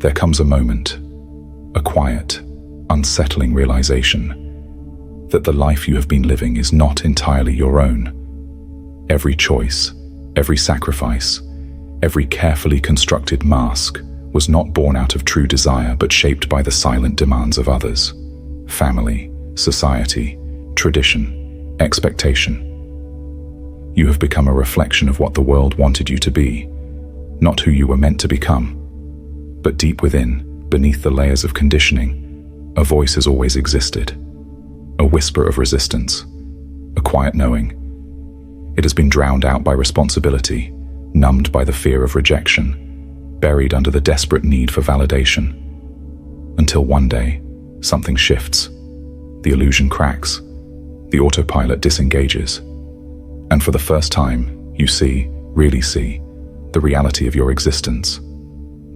there comes a moment, a quiet, unsettling realization that the life you have been living is not entirely your own. Every choice, every sacrifice, every carefully constructed mask was not born out of true desire but shaped by the silent demands of others. Family, society, tradition, expectation. You have become a reflection of what the world wanted you to be, not who you were meant to become. But deep within, beneath the layers of conditioning, a voice has always existed. A whisper of resistance, a quiet knowing. It has been drowned out by responsibility, numbed by the fear of rejection, buried under the desperate need for validation. Until one day, something shifts. The illusion cracks. The autopilot disengages. And for the first time, you see, really see, the reality of your existence.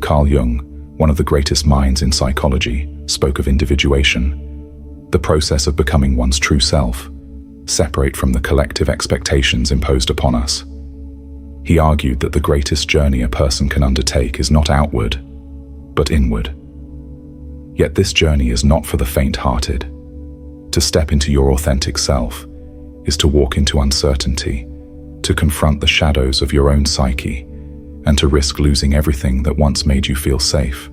Carl Jung, one of the greatest minds in psychology, spoke of individuation, the process of becoming one's true self, separate from the collective expectations imposed upon us. He argued that the greatest journey a person can undertake is not outward, but inward. Yet this journey is not for the faint-hearted. To step into your authentic self is to walk into uncertainty, to confront the shadows of your own psyche, and to risk losing everything that once made you feel safe.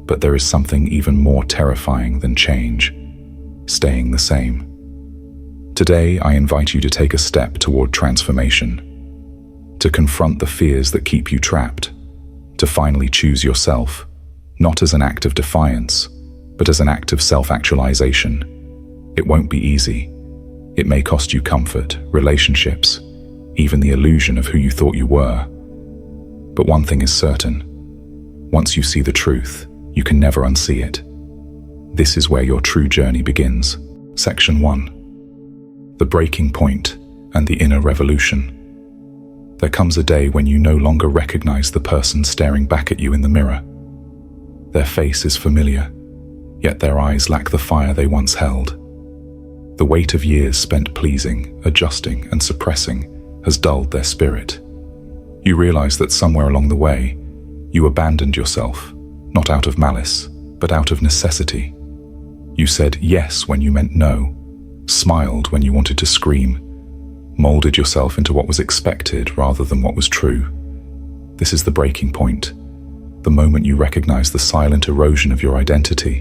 But there is something even more terrifying than change, staying the same. Today, I invite you to take a step toward transformation, to confront the fears that keep you trapped, to finally choose yourself, not as an act of defiance, but as an act of self-actualization. It won't be easy. It may cost you comfort, relationships, even the illusion of who you thought you were. But one thing is certain. Once you see the truth, you can never unsee it. This is where your true journey begins. Section 1. The breaking point and the inner revolution. There comes a day when you no longer recognize the person staring back at you in the mirror. Their face is familiar, yet their eyes lack the fire they once held. The weight of years spent pleasing, adjusting, and suppressing has dulled their spirit. You realize that somewhere along the way, you abandoned yourself, not out of malice, but out of necessity. You said yes when you meant no, smiled when you wanted to scream, molded yourself into what was expected rather than what was true. This is the breaking point, the moment you recognize the silent erosion of your identity,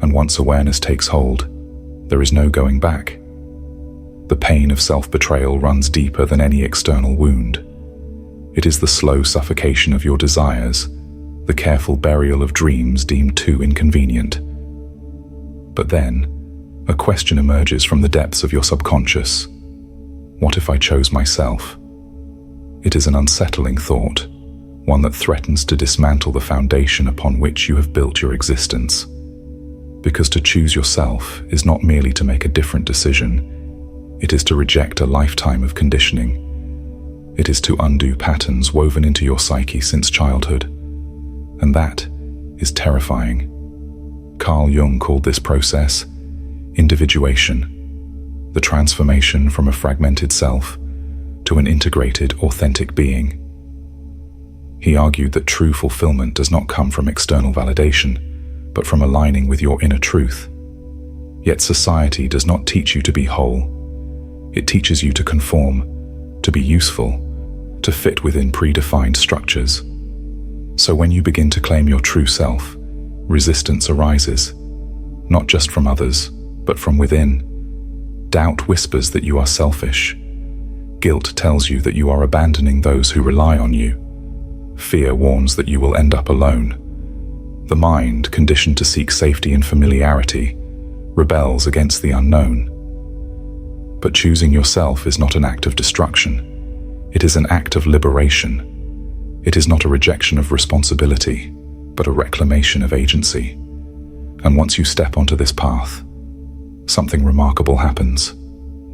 and once awareness takes hold, there is no going back. The pain of self-betrayal runs deeper than any external wound. It is the slow suffocation of your desires, the careful burial of dreams deemed too inconvenient. But then, a question emerges from the depths of your subconscious. What if I chose myself? It is an unsettling thought, one that threatens to dismantle the foundation upon which you have built your existence. Because to choose yourself is not merely to make a different decision, it is to reject a lifetime of conditioning. It is to undo patterns woven into your psyche since childhood. And that is terrifying. Carl Jung called this process individuation, the transformation from a fragmented self to an integrated, authentic being. He argued that true fulfillment does not come from external validation, but from aligning with your inner truth. Yet society does not teach you to be whole. It teaches you to conform, to be useful, to fit within predefined structures. So when you begin to claim your true self, resistance arises, not just from others, but from within. Doubt whispers that you are selfish. Guilt tells you that you are abandoning those who rely on you. Fear warns that you will end up alone. The mind, conditioned to seek safety in familiarity, rebels against the unknown. But choosing yourself is not an act of destruction. It is an act of liberation. It is not a rejection of responsibility, but a reclamation of agency. And once you step onto this path, something remarkable happens.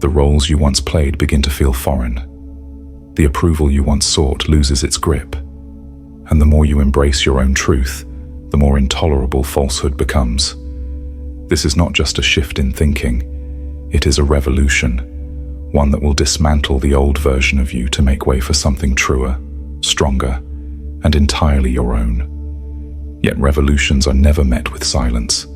The roles you once played begin to feel foreign. The approval you once sought loses its grip. And the more you embrace your own truth, the more intolerable falsehood becomes. This is not just a shift in thinking. It is a revolution, one that will dismantle the old version of you to make way for something truer, stronger, and entirely your own. Yet revolutions are never met with silence.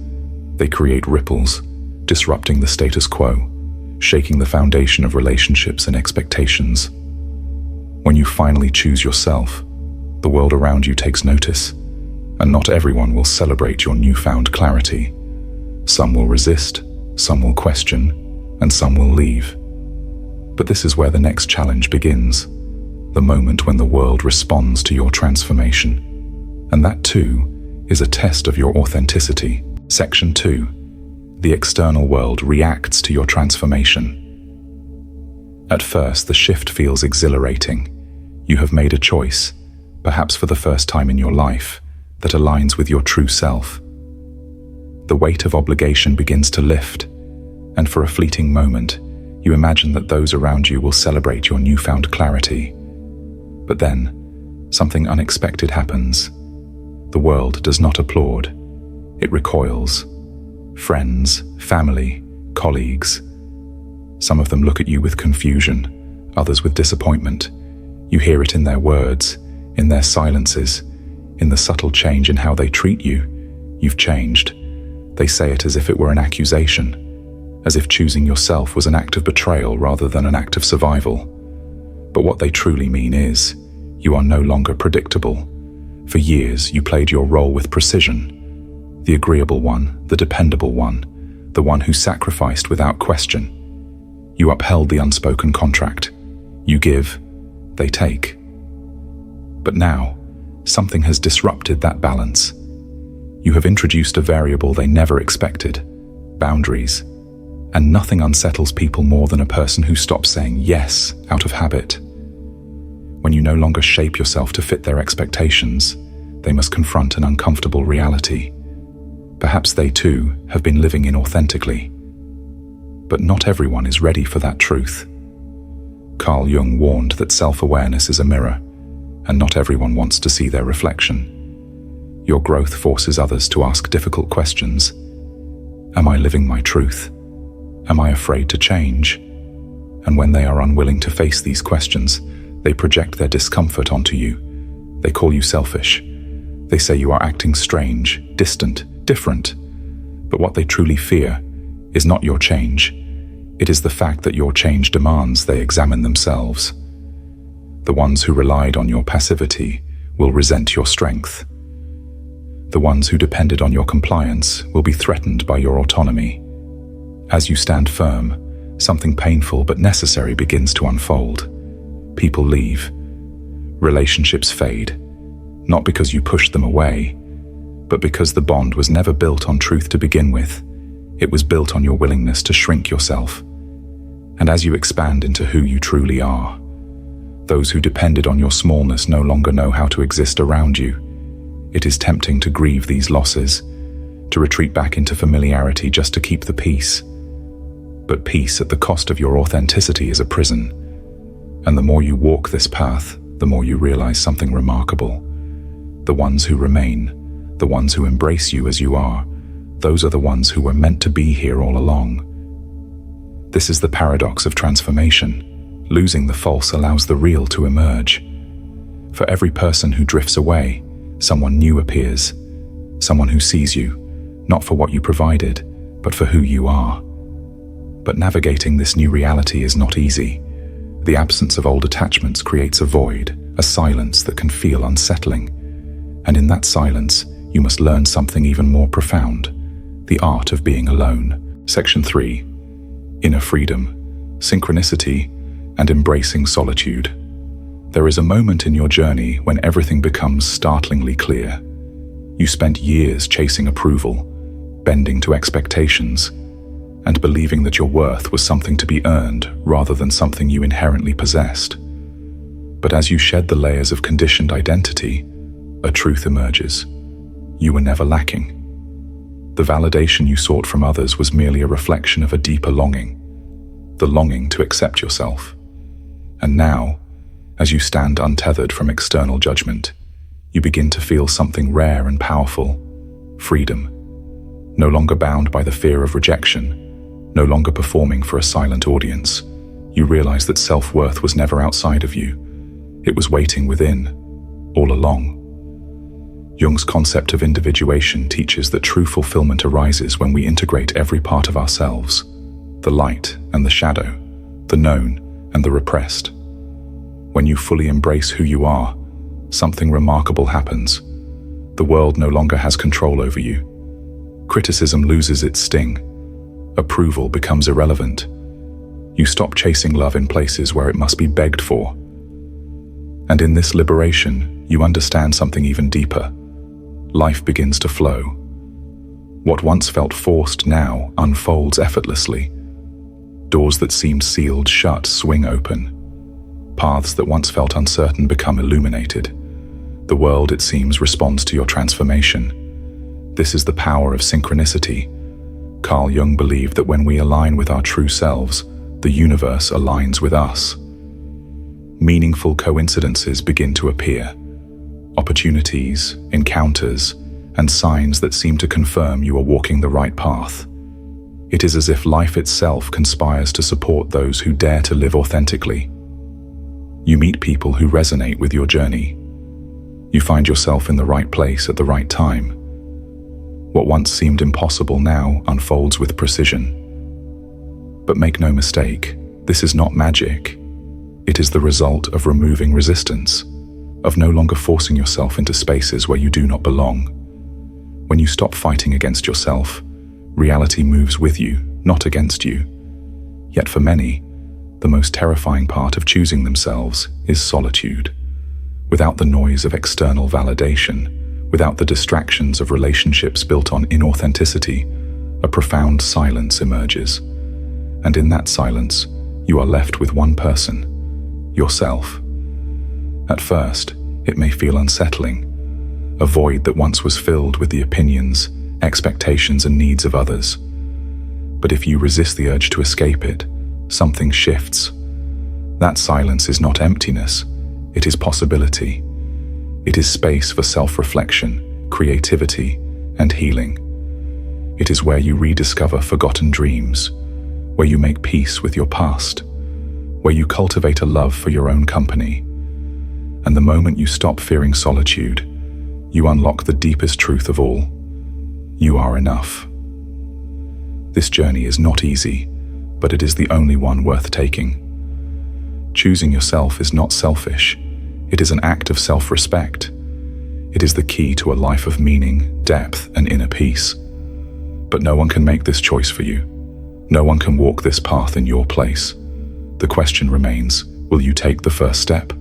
They create ripples, disrupting the status quo, shaking the foundation of relationships and expectations. When you finally choose yourself, the world around you takes notice, and not everyone will celebrate your newfound clarity. Some will resist, some will question, and some will leave. But this is where the next challenge begins, the moment when the world responds to your transformation. And that too is a test of your authenticity. Section 2. The external world reacts to your transformation. At first, the shift feels exhilarating. You have made a choice, perhaps for the first time in your life, that aligns with your true self. The weight of obligation begins to lift, and for a fleeting moment, you imagine that those around you will celebrate your newfound clarity. But then, something unexpected happens. The world does not applaud. It recoils. Friends, family, colleagues. Some of them look at you with confusion, others with disappointment. You hear it in their words, in their silences, in the subtle change in how they treat you. You've changed. They say it as if it were an accusation, as if choosing yourself was an act of betrayal rather than an act of survival. But what they truly mean is, you are no longer predictable. For years, you played your role with precision. The agreeable one, the dependable one, the one who sacrificed without question. You upheld the unspoken contract. You give, they take. But now, something has disrupted that balance. You have introduced a variable they never expected, boundaries. And nothing unsettles people more than a person who stops saying yes out of habit. When you no longer shape yourself to fit their expectations, they must confront an uncomfortable reality. Perhaps they too have been living inauthentically. But not everyone is ready for that truth. Carl Jung warned that self-awareness is a mirror, and not everyone wants to see their reflection. Your growth forces others to ask difficult questions. Am I living my truth? Am I afraid to change? And when they are unwilling to face these questions, they project their discomfort onto you. They call you selfish. They say you are acting strange, distant, different. But what they truly fear is not your change. It is the fact that your change demands they examine themselves. The ones who relied on your passivity will resent your strength. The ones who depended on your compliance will be threatened by your autonomy. As you stand firm, something painful but necessary begins to unfold. People leave. Relationships fade. Not because you pushed them away, but because the bond was never built on truth to begin with. It was built on your willingness to shrink yourself. And as you expand into who you truly are, those who depended on your smallness no longer know how to exist around you. It is tempting to grieve these losses, to retreat back into familiarity just to keep the peace. But peace at the cost of your authenticity is a prison. And the more you walk this path, the more you realize something remarkable. The ones who remain, the ones who embrace you as you are, those are the ones who were meant to be here all along. This is the paradox of transformation. Losing the false allows the real to emerge. For every person who drifts away, someone new appears. Someone who sees you, not for what you provided, but for who you are. But navigating this new reality is not easy. The absence of old attachments creates a void, a silence that can feel unsettling. And in that silence, you must learn something even more profound, the art of being alone. Section 3. Inner freedom, synchronicity, and embracing solitude. There is a moment in your journey when everything becomes startlingly clear. You spent years chasing approval, bending to expectations, and believing that your worth was something to be earned rather than something you inherently possessed. But as you shed the layers of conditioned identity, a truth emerges. You were never lacking. The validation you sought from others was merely a reflection of a deeper longing, the longing to accept yourself. And now, as you stand untethered from external judgment, you begin to feel something rare and powerful: freedom. No longer bound by the fear of rejection, no longer performing for a silent audience, you realize that self-worth was never outside of you. It was waiting within, all along. Jung's concept of individuation teaches that true fulfillment arises when we integrate every part of ourselves, the light and the shadow, the known and the repressed. When you fully embrace who you are, something remarkable happens. The world no longer has control over you. Criticism loses its sting. Approval becomes irrelevant. You stop chasing love in places where it must be begged for. And in this liberation, you understand something even deeper. Life begins to flow. What once felt forced now unfolds effortlessly. Doors that seemed sealed shut swing open. Paths that once felt uncertain become illuminated. The world, it seems, responds to your transformation. This is the power of synchronicity. Carl Jung believed that when we align with our true selves, the universe aligns with us. Meaningful coincidences begin to appear. Opportunities, encounters, and signs that seem to confirm you are walking the right path. It is as if life itself conspires to support those who dare to live authentically. You meet people who resonate with your journey. You find yourself in the right place at the right time. What once seemed impossible now unfolds with precision. But make no mistake, this is not magic. It is the result of removing resistance, of no longer forcing yourself into spaces where you do not belong. When you stop fighting against yourself, reality moves with you, not against you. Yet for many, the most terrifying part of choosing themselves is solitude. Without the noise of external validation, without the distractions of relationships built on inauthenticity, a profound silence emerges. And in that silence, you are left with one person, yourself. At first, it may feel unsettling, a void that once was filled with the opinions, expectations, and needs of others. But if you resist the urge to escape it, something shifts. That silence is not emptiness, it is possibility. It is space for self-reflection, creativity, and healing. It is where you rediscover forgotten dreams, where you make peace with your past, where you cultivate a love for your own company. And the moment you stop fearing solitude, you unlock the deepest truth of all. You are enough. This journey is not easy, but it is the only one worth taking. Choosing yourself is not selfish. It is an act of self-respect. It is the key to a life of meaning, depth, and inner peace. But no one can make this choice for you. No one can walk this path in your place. The question remains, will you take the first step?